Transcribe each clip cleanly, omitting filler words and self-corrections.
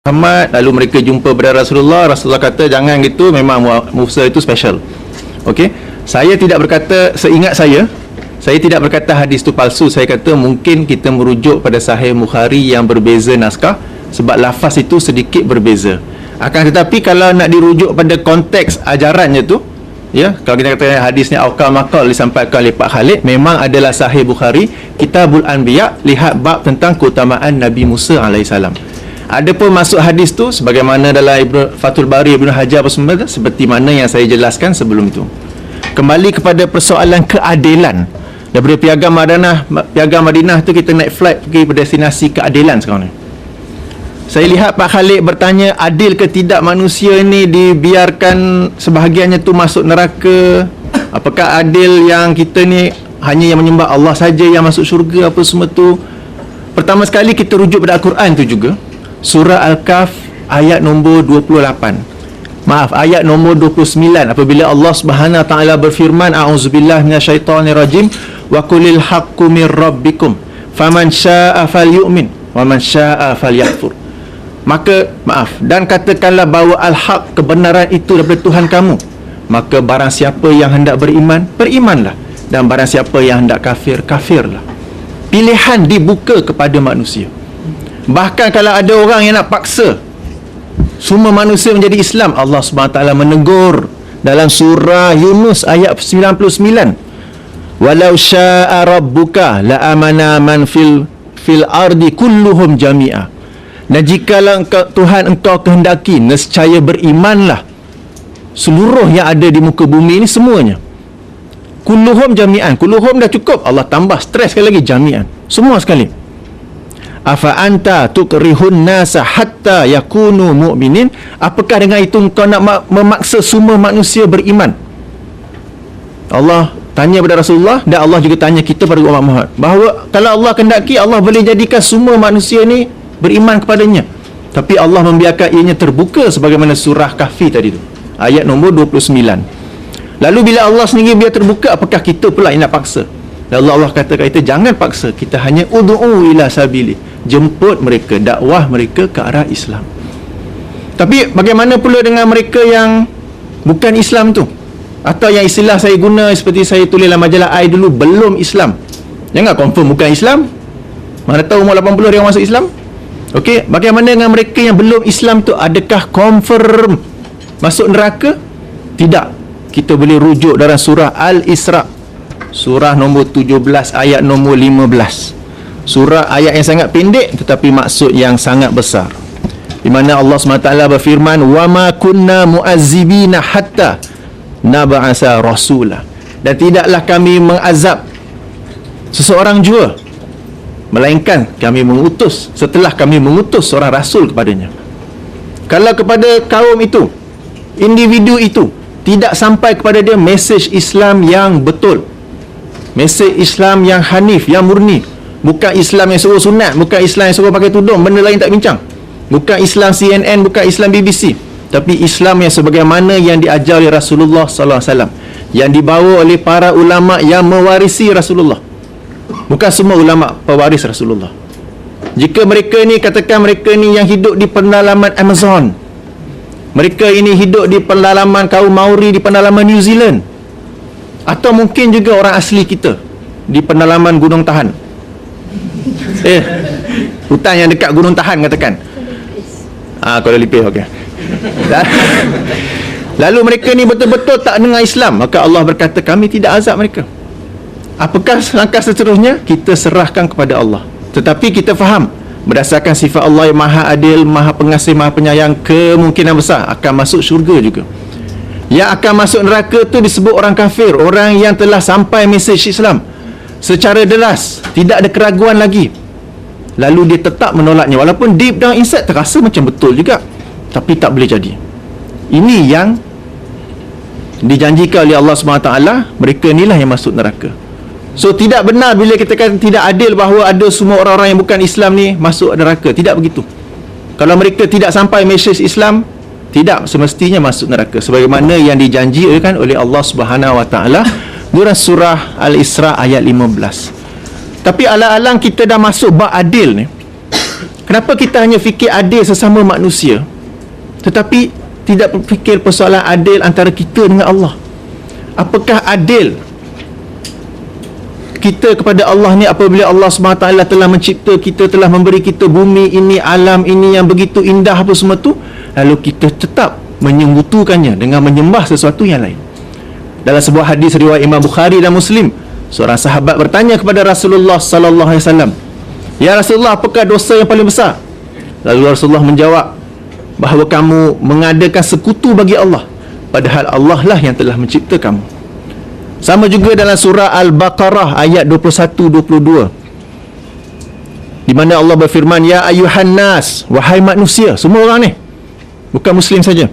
Muhammad, lalu mereka jumpa pada Rasulullah. Rasulullah kata jangan gitu, memang Musa itu special. Okey, saya tidak berkata, seingat saya tidak berkata hadis itu palsu. Saya kata mungkin kita merujuk pada Sahih Bukhari yang berbeza naskah, sebab lafaz itu sedikit berbeza. Akan tetapi kalau nak dirujuk pada konteks ajarannya tu, ya, kalau kita kata hadisnya awqal maqal disampaikan oleh Pak Khalid, memang adalah Sahih Bukhari, Kitabul Anbiya, lihat bab tentang keutamaan Nabi Musa alaihissalam. Adapun masuk hadis tu sebagaimana dalam Fathul Bari Ibnu Hajar seperti mana yang saya jelaskan sebelum itu. Kembali kepada persoalan keadilan. Daripada Piagam Madinah tu kita naik flight pergi ke destinasi keadilan sekarang ni. Saya lihat Pak Khalid bertanya, adil ke tidak manusia ini dibiarkan sebahagiannya tu masuk neraka? Apakah adil yang kita ni hanya yang menyembah Allah saja yang masuk syurga apa semua tu? Pertama sekali kita rujuk pada Al-Quran tu juga. Surah Al-Kahf ayat nombor 28. Ayat nombor 29, apabila Allah Subhanahu Wa Taala berfirman, a'udzubillahi minasyaitonirrajim, wa qulil haqqu mir rabbikum faman syaa'a falyu'min wa man syaa'a falyakfur. Maka dan katakanlah bahawa al-haq, kebenaran itu daripada Tuhan kamu, maka barang siapa yang hendak beriman, berimanlah, dan barang siapa yang hendak kafir, kafirlah. Pilihan dibuka kepada manusia. Bahkan kalau ada orang yang nak paksa semua manusia menjadi Islam, Allah SWT menegur dalam surah Yunus ayat 99, walau syaa rabbuka la amana man fil ardi kulluhum jami'a. Dan jikalau Tuhan engkau kehendaki, nescaya berimanlah seluruh yang ada di muka bumi ini semuanya. Kulluhum jami'an, kulluhum dah cukup, Allah tambah stres sekali lagi, jami'an, semua sekali. Afa anta tukrihun nasa hatta yakunu mu'minin. Apakah dengan itu engkau nak memaksa semua manusia beriman? Allah tanya kepada Rasulullah, dan Allah juga tanya kita pada umat Muhammad, bahawa kalau Allah kehendaki, Allah boleh jadikan semua manusia ni beriman kepadanya. Tapi Allah membiarkan ianya terbuka sebagaimana surah Kahfi tadi tu, ayat nombor 29. Lalu bila Allah sendiri biar terbuka, apakah kita pula yang nak paksa? Dan Allah kata kita jangan paksa, kita hanya ud'u ila sabili, jemput mereka, dakwah mereka ke arah Islam. Tapi bagaimana pula dengan mereka yang bukan Islam tu, atau yang istilah saya guna seperti saya tulis dalam majalah I dulu, belum Islam. Jangan confirm bukan Islam, mana tahu umur 80 dia orang masuk Islam. Okey, bagaimana dengan mereka yang belum Islam tu, adakah confirm masuk neraka? Tidak. Kita boleh rujuk dalam surah Al-Isra, surah nombor 17 ayat nombor 15. Surah ayat yang sangat pendek tetapi maksud yang sangat besar, di mana Allah SWT berfirman, wa ma kunna mu'azzibina hatta nab'asa rasula. Dan tidaklah kami mengazab seseorang jua, melainkan kami mengutus, setelah kami mengutus seorang rasul kepadanya. Kalau kepada kaum itu, individu itu, tidak sampai kepada dia mesej Islam yang betul, mesej Islam yang hanif, yang murni, bukan Islam yang suruh sunat, bukan Islam yang suruh pakai tudung, benda lain tak bincang, bukan Islam CNN, bukan Islam BBC, tapi Islam yang sebagaimana yang diajar oleh Rasulullah SAW, yang dibawa oleh para ulama yang mewarisi Rasulullah, bukan semua ulama pewaris Rasulullah. Jika mereka ni, katakan mereka ni yang hidup di pedalaman Amazon, mereka ini hidup di pedalaman kaum Maori di pedalaman New Zealand, atau mungkin juga orang asli kita di pedalaman Gunung Tahan, hutan yang dekat Gunung Tahan katakan, Kuala Lumpur, okey. Lalu mereka ni betul-betul tak dengar Islam, maka Allah berkata kami tidak azab mereka. Apakah langkah seterusnya? Kita serahkan kepada Allah. Tetapi kita faham, berdasarkan sifat Allah yang maha adil, maha pengasih, maha penyayang, kemungkinan besar akan masuk syurga juga. Yang akan masuk neraka tu disebut orang kafir, orang yang telah sampai mesej Islam secara jelas, tidak ada keraguan lagi, lalu dia tetap menolaknya, walaupun deep down inside terasa macam betul juga, tapi tak boleh jadi. Ini yang dijanjikan oleh Allah SWT, mereka inilah yang masuk neraka. So tidak benar bila kita kata tidak adil bahawa ada semua orang-orang yang bukan Islam ni masuk neraka. Tidak begitu. Kalau mereka tidak sampai mesej Islam, tidak semestinya masuk neraka, sebagaimana yang dijanjikan oleh Allah Subhanahu Wa Taala dalam surah Al-Isra ayat 15. Tapi alang-alang kita dah masuk bab adil ni, Kenapa kita hanya fikir adil sesama manusia, tetapi tidak berfikir persoalan adil antara kita dengan Allah? Apakah adil kita kepada Allah ni apabila Allah SWT telah mencipta kita, telah memberi kita bumi ini, alam ini yang begitu indah apa semua tu, lalu kita tetap menyembutukannya dengan menyembah sesuatu yang lain? Dalam sebuah hadis riwayat Imam Bukhari dan Muslim, seorang sahabat bertanya kepada Rasulullah sallallahu alaihi wasallam, "Ya Rasulullah, apakah dosa yang paling besar?" Lalu Rasulullah menjawab bahawa kamu mengadakan sekutu bagi Allah, padahal Allah lah yang telah mencipta kamu. Sama juga dalam surah Al-Baqarah ayat 21-22, di mana Allah berfirman, "Ya ayuhan nas," wahai manusia, semua orang ni, bukan muslim saja,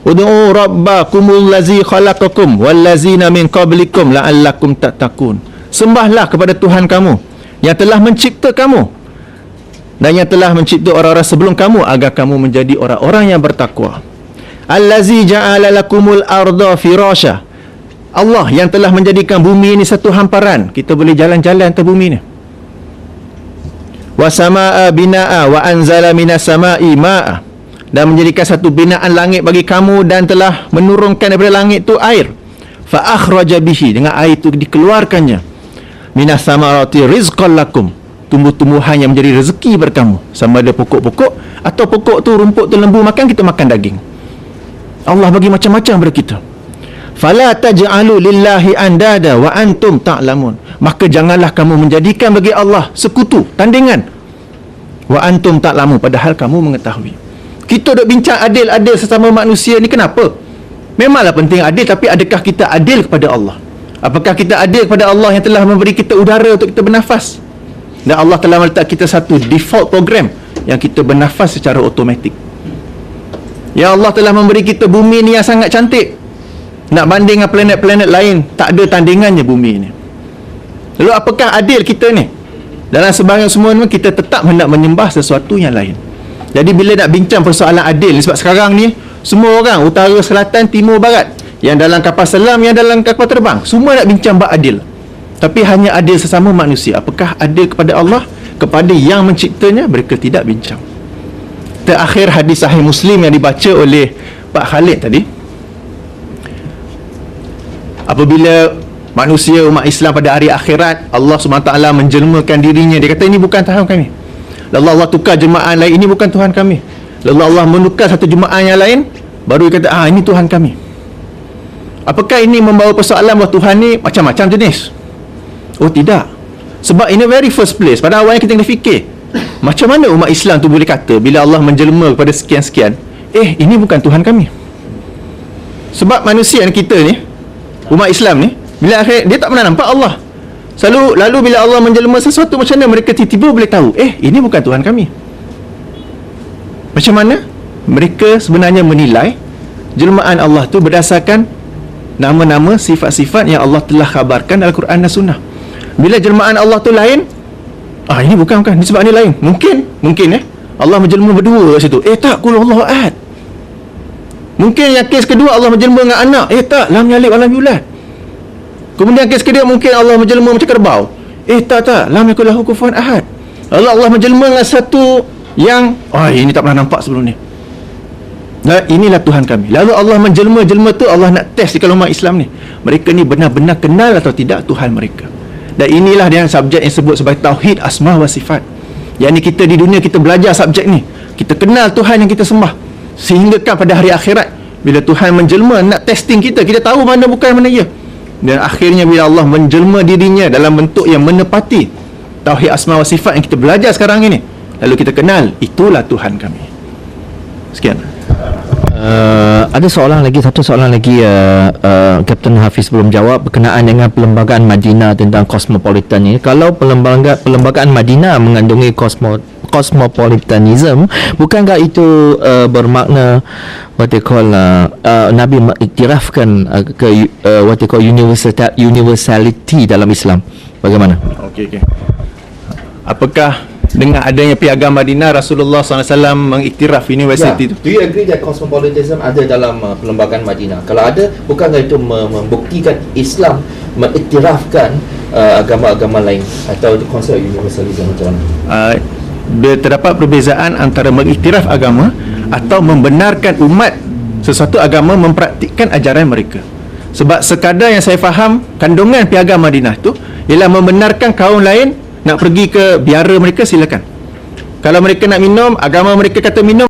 "Ud'u rabbakumul ladzi khalaqakum wal ladzina min qablikum la'allakum tattaqun." Sembahlah kepada Tuhan kamu yang telah mencipta kamu dan yang telah mencipta orang-orang sebelum kamu agar kamu menjadi orang-orang yang bertakwa. Allazi ja'ala lakumul arda firasha. Allah yang telah menjadikan bumi ini satu hamparan, kita boleh jalan-jalan atas bumi ni. Wa samaa binaa wa anzala minas samai ma'a, dan menjadikan satu binaan langit bagi kamu dan telah menurunkan daripada langit tu air. Fa akhraja bihi, dengan air itu dikeluarkannya, minas samarati rizqan lakum, tumbuh-tumbuhan yang menjadi rezeki bagi kamu, sama ada pokok-pokok atau pokok tu rumput tu lembu makan, kita makan daging. Allah bagi macam-macam kepada kita. Fala taj'alu lillahi andada wa antum ta'lamun, maka janganlah kamu menjadikan bagi Allah sekutu, tandingan, wa antum ta'lamun, padahal kamu mengetahui. Kita duk bincang adil-adil sesama manusia ni kenapa? Memanglah penting adil, tapi adakah kita adil kepada Allah? Apakah kita adil kepada Allah yang telah memberi kita udara untuk kita bernafas? Dan Allah telah meletak kita satu default program yang kita bernafas secara automatik. Ya Allah telah memberi kita bumi ni yang sangat cantik, nak banding dengan planet-planet lain, tak ada tandingannya bumi ni. Lalu apakah adil kita ni? Dalam sebarang semua ni kita tetap hendak menyembah sesuatu yang lain. Jadi bila nak bincang persoalan adil, sebab sekarang ni semua orang utara, selatan, timur, barat, yang dalam kapal selam, yang dalam kapal terbang, semua nak bincang bab adil. Tapi hanya adil sesama manusia. Apakah adil kepada Allah, kepada yang menciptanya? Mereka tidak bincang. Terakhir hadis Sahih Muslim yang dibaca oleh Pak Khalid tadi, apabila manusia umat Islam pada hari akhirat, Allah SWT menjelmakan dirinya, dia kata ini bukan Tuhan kami. Lalu Allah tukar jemaah lain, ini bukan Tuhan kami. Lalu Allah menukar satu jemaah yang lain, baru dia kata ini Tuhan kami. Apakah ini membawa persoalan bahawa Tuhan ni macam-macam jenis? Oh tidak. Sebab in the very first place, pada awalnya kita kena fikir, macam mana umat Islam tu boleh kata bila Allah menjelma kepada sekian-sekian, ini bukan Tuhan kami? Sebab manusia ni, kita ni, umat Islam ni, bila akhir dia tak pernah nampak Allah. Lalu bila Allah menjelma sesuatu, macam mana mereka tiba-tiba boleh tahu ini bukan Tuhan kami? Macam mana mereka sebenarnya menilai jelmaan Allah tu berdasarkan nama-nama, sifat-sifat yang Allah telah khabarkan dalam Quran dan Sunnah. Bila jelmaan Allah tu lain, ini bukan, ini sebab ni lain. Mungkin Allah menjelma berdua kat situ. Tak, qul Allahu ahad. Mungkin yang kes kedua Allah menjelma dengan anak. Tak, lam yalid wa lam yulad. Kemudian kes kedua mungkin Allah menjelma macam kerbau. Tak, lam yakul lahu kufuwan ahad. Lalu Allah menjelma dengan satu yang ini tak pernah nampak sebelum ni. Nah, inilah Tuhan kami. Lalu Allah menjelma tu, Allah nak test di kalangan umat Islam ni, mereka ni benar-benar kenal atau tidak Tuhan mereka. Dan inilah yang subjek yang sebut sebagai tauhid asma wa sifat. Yang ni kita di dunia kita belajar subjek ni, kita kenal Tuhan yang kita sembah, sehingga kan pada hari akhirat bila Tuhan menjelma nak testing kita, kita tahu mana bukan mana ya. Dan akhirnya bila Allah menjelma dirinya dalam bentuk yang menepati tauhid asma wa sifat yang kita belajar sekarang ini, lalu kita kenal itulah Tuhan kami. Sekian. Ada satu soalan lagi Kapten Hafiz belum jawab berkenaan dengan Perlembagaan Madinah tentang cosmopolitan ni. Kalau Perlembagaan Madinah mengandungi cosmopolitanism, bukankah itu bermakna what they call Nabi mengiktirafkan ke what they call universality dalam Islam? Bagaimana? Okey. Apakah dengan adanya Piagam Madinah Rasulullah SAW mengiktiraf universiti itu? Do you agree that cosmopolitanism ada dalam Perlembagaan Madinah? Kalau ada, bukankah itu membuktikan Islam mengiktirafkan agama-agama lain atau konsep universalism macam mana? terdapat perbezaan antara mengiktiraf agama atau membenarkan umat sesuatu agama mempraktikkan ajaran mereka. Sebab sekadar yang saya faham, kandungan Piagam Madinah tu ialah membenarkan kaum lain nak pergi ke biara mereka, silakan. Kalau mereka nak minum, agama mereka kata minum,